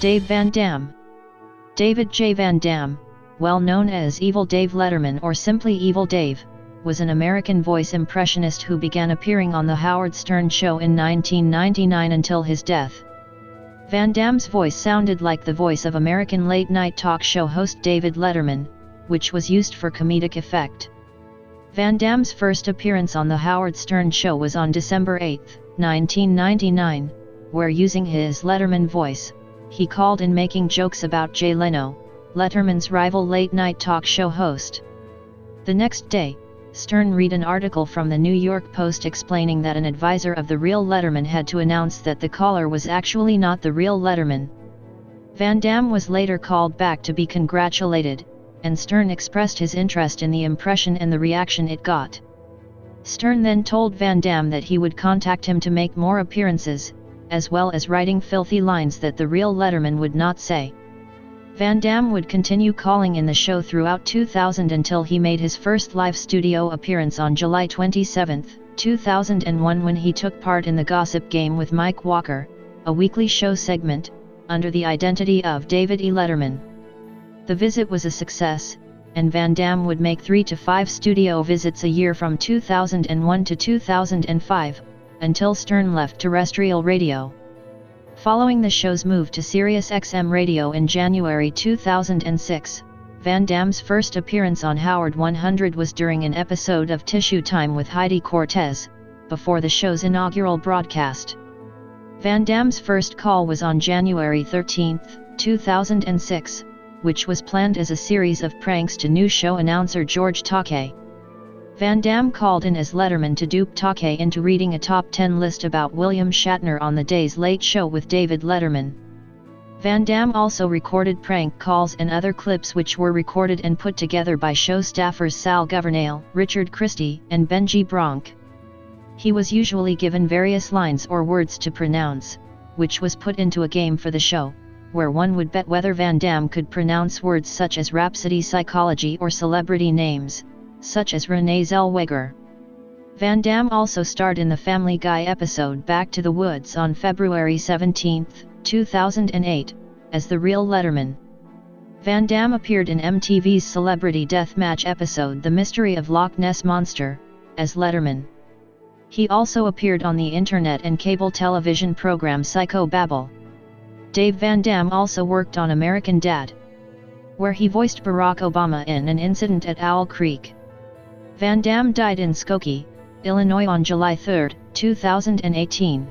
Dave VanDam. David J. VanDam, well known as Evil Dave Letterman or simply Evil Dave, was an American voice impressionist who began appearing on The Howard Stern Show in 1999 until his death. VanDam's voice sounded like the voice of American late-night talk show host David Letterman, which was used for comedic effect. VanDam's first appearance on The Howard Stern Show was on December 8, 1999, where using his Letterman voice, he called in making jokes about Jay Leno, Letterman's rival late-night talk show host. The next day, Stern read an article from the New York Post explaining that an advisor of the real Letterman had to announce that the caller was actually not the real Letterman. VanDam was later called back to be congratulated, and Stern expressed his interest in the impression and the reaction it got. Stern then told VanDam that he would contact him to make more appearances, as well as writing filthy lines that the real Letterman would not say. VanDam would continue calling in the show throughout 2000 until he made his first live studio appearance on July 27, 2001 when he took part in the Gossip Game with Mike Walker, a weekly show segment, under the identity of David E. Letterman. The visit was a success, and VanDam would make 3 to 5 studio visits a year from 2001 to 2005, until Stern left terrestrial radio. Following the show's move to Sirius XM Radio in January 2006, VanDam's first appearance on Howard 100 was during an episode of Tissue Time with Heidi Cortez, before the show's inaugural broadcast. VanDam's first call was on January 13, 2006, which was planned as a series of pranks to new show announcer George Takei. VanDam called in as Letterman to dupe Takei into reading a top 10 list about William Shatner on the day's Late Show with David Letterman. VanDam also recorded prank calls and other clips which were recorded and put together by show staffers Sal Governale, Richard Christie, and Benji Bronk. He was usually given various lines or words to pronounce, which was put into a game for the show, where one would bet whether VanDam could pronounce words such as Rhapsody Psychology or celebrity names, such as Renee Zellweger. VanDam also starred in the Family Guy episode Back to the Woods on February 17, 2008, as the real Letterman. VanDam appeared in MTV's Celebrity Deathmatch episode The Mystery of Loch Ness Monster, as Letterman. He also appeared on the internet and cable television program Psycho Babble. Dave VanDam also worked on American Dad, where he voiced Barack Obama in an incident at Owl Creek. VanDam died in Skokie, Illinois on July 3, 2018.